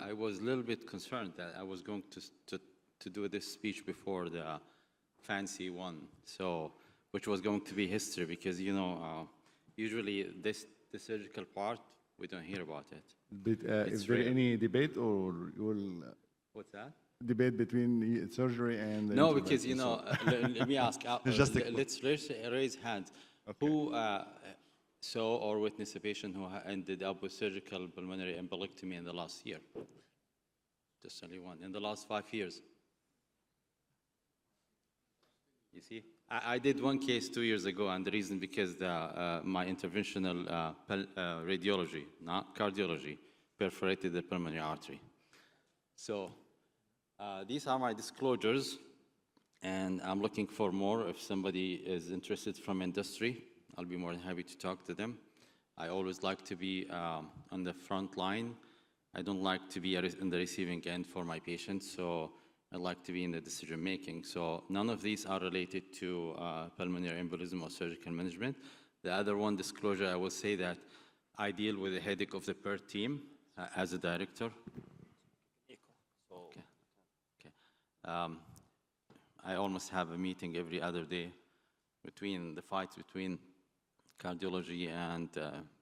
I was a little bit concerned that I was going to do this speech before the fancy one, so which was going to be history, because usually the surgical part we don't hear about it. Is there any debate, or you will What's that? debate between surgery and no, because let me ask. Let's raise hands. Okay. Who saw or witnessed a patient who ended up with surgical pulmonary embolectomy in the last year? Just only one. In the last 5 years. You see, I did one case 2 years ago, and the reason because my interventional radiology, not cardiology, perforated the pulmonary artery. So these are my disclosures, and I'm looking for more. If somebody is interested from industry, I'll be more than happy to talk to them. I always like to be on the front line. I don't like to be in the receiving end for my patients, so I like to be in the decision making. So none of these are related to pulmonary embolism or surgical management. The other one disclosure, I will say that I deal with the headache of the PERT team as a director. I almost have a meeting every other day between the fights between cardiology and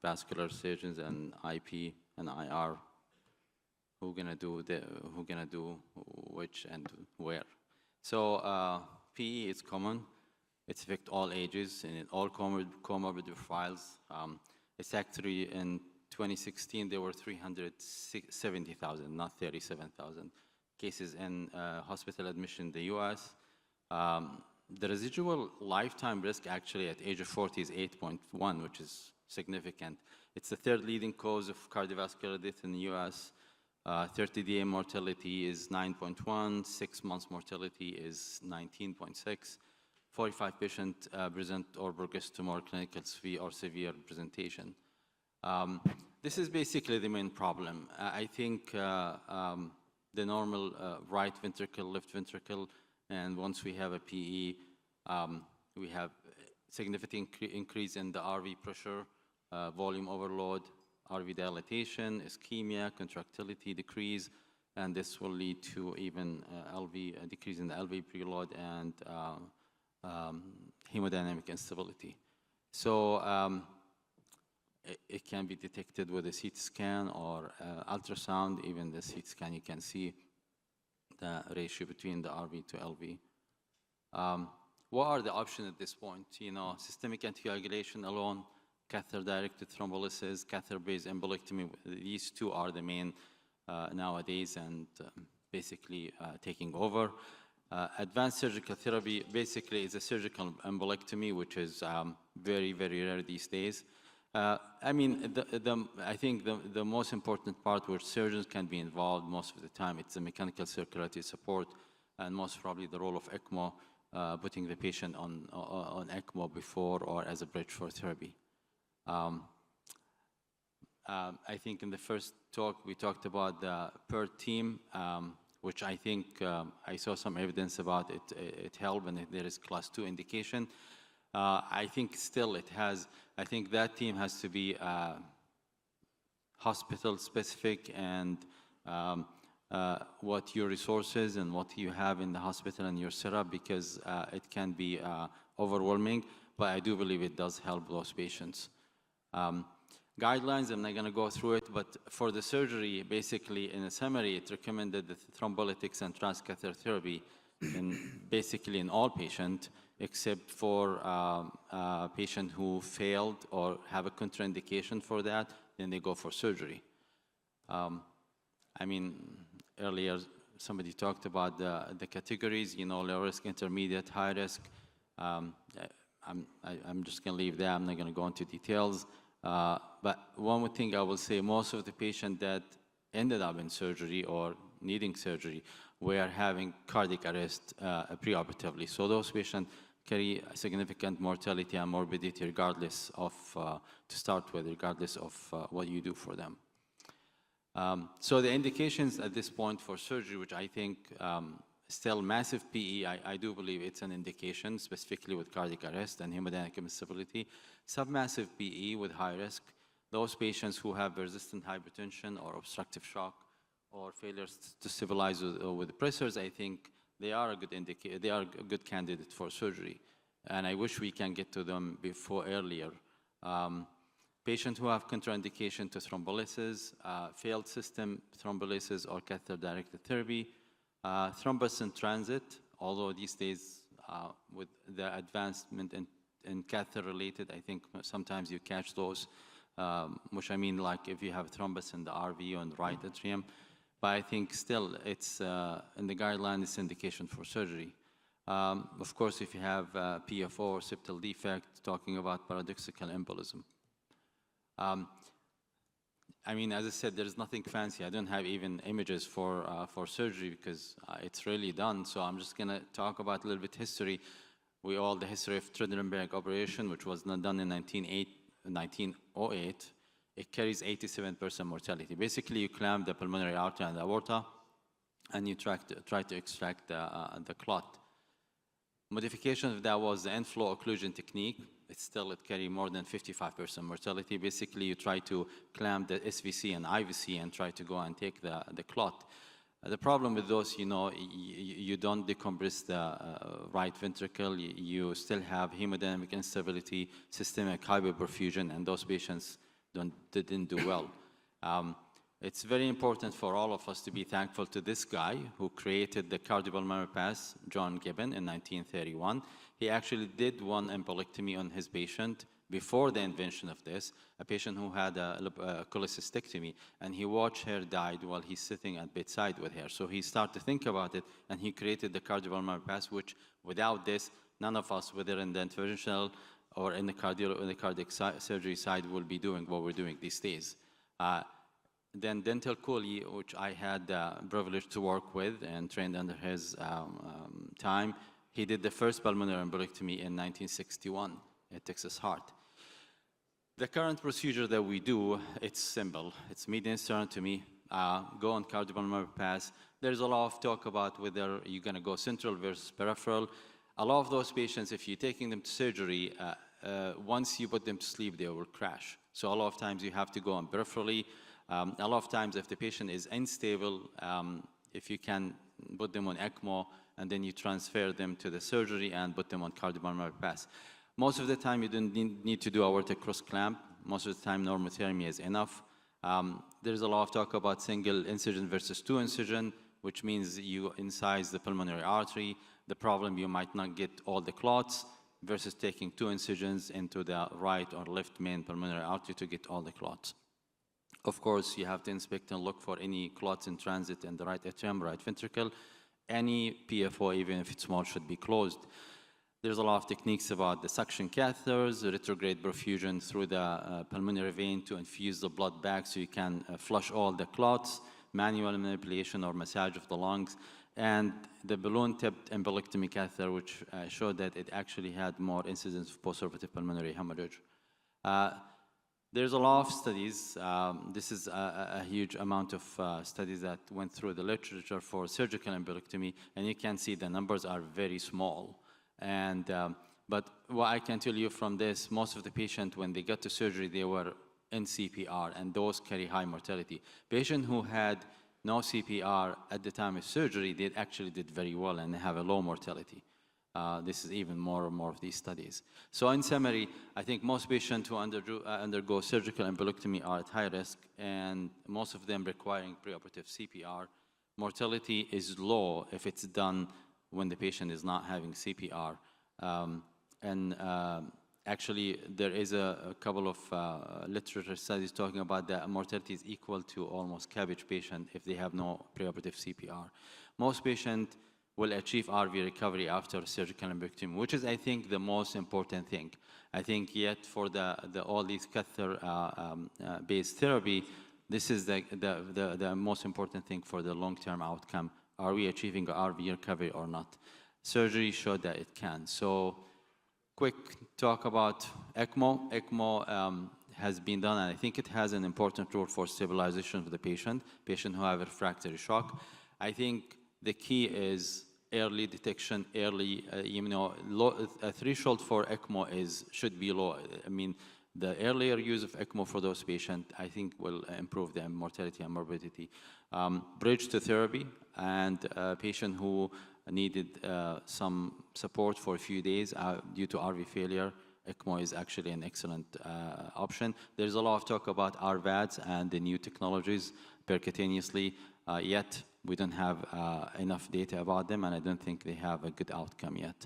vascular surgeons and IP and IR. Who's gonna do which and where? So PE is common. It's affect all ages and in all comorbid profiles. It's actually in 2016 there were 370,000, not 37,000 cases in hospital admission in the U.S. The residual lifetime risk actually at age of 40 is 8.1, which is significant. It's the third leading cause of cardiovascular death in the U.S. 30-day mortality is 9.1, 6 months mortality is 19.6. 45 patients present or progress to more clinical severe presentation. This is basically the main problem. I think the normal right ventricle, left ventricle, and once we have a PE, we have significant increase in the RV pressure, volume overload, RV dilatation, ischemia, contractility decrease, and this will lead to even a decrease in the LV preload and hemodynamic instability. So it can be detected with a CT scan or ultrasound. Even the CT scan, you can see the ratio between the RV to LV. What are the options at this point? Systemic anticoagulation alone, catheter-directed thrombolysis, catheter-based embolectomy. These two are the main nowadays and basically taking over. Advanced surgical therapy basically is a surgical embolectomy, which is very, very rare these days. I mean, I think the most important part where surgeons can be involved most of the time, it's the mechanical circulatory support, and most probably the role of ECMO, putting the patient on ECMO before or as a bridge for therapy. I think in the first talk, we talked about the PERT team, which I think I saw some evidence about it. It helped, and there is class 2 indication. I think still it has, I think that team has to be hospital specific, and what your resources and what you have in the hospital and your setup, because it can be overwhelming, but I do believe it does help those patients. Guidelines, I'm not going to go through it, but for the surgery, basically in a summary, it recommended the thrombolytics and transcatheter therapy basically in all patients, except for a patient who failed or have a contraindication for that, then they go for surgery. I mean, earlier somebody talked about the categories, low risk, intermediate, high risk. I'm just going to leave that. I'm not going to go into details. But one thing I will say, most of the patients that ended up in surgery or needing surgery were having cardiac arrest preoperatively. So those patients carry a significant mortality and morbidity regardless of, to start with, regardless of what you do for them. So the indications at this point for surgery, which I think still massive PE, I do believe it's an indication, specifically with cardiac arrest and hemodynamic instability. Submassive PE with high risk, those patients who have resistant hypertension or obstructive shock, or failures to stabilize with pressors, I think they are a good indicator, they are a good candidate for surgery. And I wish we can get to them earlier. Patients who have contraindication to thrombolysis, failed system thrombolysis or catheter-directed therapy, thrombus in transit, although these days with the advancement in catheter-related, I think sometimes you catch those, which I mean like if you have thrombus in the RV or in the right atrium, but I think still it's in the guideline, it's indication for surgery. Of course, if you have PFO or septal defect, talking about paradoxical embolism. I mean, as I said, there's nothing fancy. I don't have even images for surgery because it's really done. So I'm just going to talk about a little bit history. The history of Trendelenburg operation, which was not done in 1908. It carries 87% mortality. Basically, you clamp the pulmonary artery and the aorta, and you try to extract the clot. Modification of that was the inflow occlusion technique. It carry more than 55% mortality. Basically, you try to clamp the SVC and IVC and try to go and take the clot. The problem with those, you don't decompress the right ventricle. You still have hemodynamic instability, systemic hyperperfusion, and those patients didn't do well. It's very important for all of us to be thankful to this guy who created the cardiopulmonary pass, John Gibbon, in 1931. He actually did one embolectomy on his patient before the invention of this, a patient who had a cholecystectomy, and he watched her die while he's sitting at bedside with her. So he started to think about it, and he created the cardiopulmonary pass, which without this, none of us, whether in the interventional or in the cardiac surgery side, will be doing what we're doing these days. Then Dental Cooley, which I had the privilege to work with and trained under his time, he did the first pulmonary embolectomy in 1961 at Texas Heart. The current procedure that we do, it's simple. It's median sternotomy, go on cardiopulmonary pass. There's a lot of talk about whether you're going to go central versus peripheral. A lot of those patients, if you're taking them to surgery, once you put them to sleep, they will crash. So a lot of times you have to go on peripherally. A lot of times if the patient is unstable, if you can put them on ECMO, and then you transfer them to the surgery and put them on cardiopulmonary pass. Most of the time you don't need to do aortic cross clamp. Most of the time normothermy is enough. There's a lot of talk about single incision versus two incision, which means you incise the pulmonary artery. The problem, you might not get all the clots versus taking two incisions into the right or left main pulmonary artery to get all the clots. Of course, you have to inspect and look for any clots in transit in the right atrium, right ventricle. Any PFO, even if it's small, should be closed. There's a lot of techniques about the suction catheters, retrograde perfusion through the pulmonary vein to infuse the blood back so you can flush all the clots, manual manipulation or massage of the lungs, and the balloon-tipped embolectomy catheter, which showed that it actually had more incidence of postoperative pulmonary hemorrhage. There's a lot of studies. This is a huge amount of studies that went through the literature for surgical embolectomy, and you can see the numbers are very small. But what I can tell you from this, most of the patients, when they got to surgery, they were in CPR, and those carry high mortality. Patients who had no CPR at the time of surgery, they actually did very well and have a low mortality. This is even more and more of these studies. So in summary, I think most patients who undergo surgical embolectomy are at high risk, and most of them requiring preoperative CPR. Mortality is low if it's done when the patient is not having CPR. Actually, there is a couple of literature studies talking about that mortality is equal to almost CABG patient if they have no preoperative CPR. Most patients will achieve RV recovery after surgical embolectomy, which is, I think, the most important thing. I think yet for all these catheter-based therapy, this is the most important thing for the long-term outcome. Are we achieving RV recovery or not? Surgery showed that it can. So quick talk about ECMO. ECMO has been done, and I think it has an important role for stabilization of the patient who have refractory shock. I think the key is early detection, early, a threshold for ECMO should be low. I mean, the earlier use of ECMO for those patients, I think, will improve their mortality and morbidity. bridge to therapy, and a patient who needed some support for a few days due to RV failure. ECMO is actually an excellent option. There's a lot of talk about RVADs and the new technologies percutaneously, yet we don't have enough data about them, and I don't think they have a good outcome yet.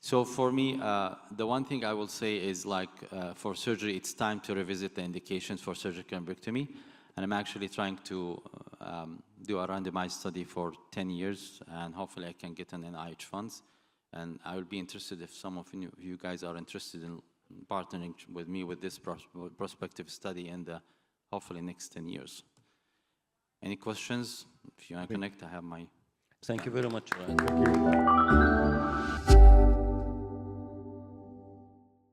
So for me, the one thing I will say is for surgery, it's time to revisit the indications for surgical embolectomy. And I'm actually trying to do a randomized study for 10 years, and hopefully I can get an NIH funds. And I will be interested if some of you guys are interested in partnering with me with this prospective study in the hopefully next 10 years. Any questions? If you want to connect, I have my... Thank you very much, Raed. Thank you.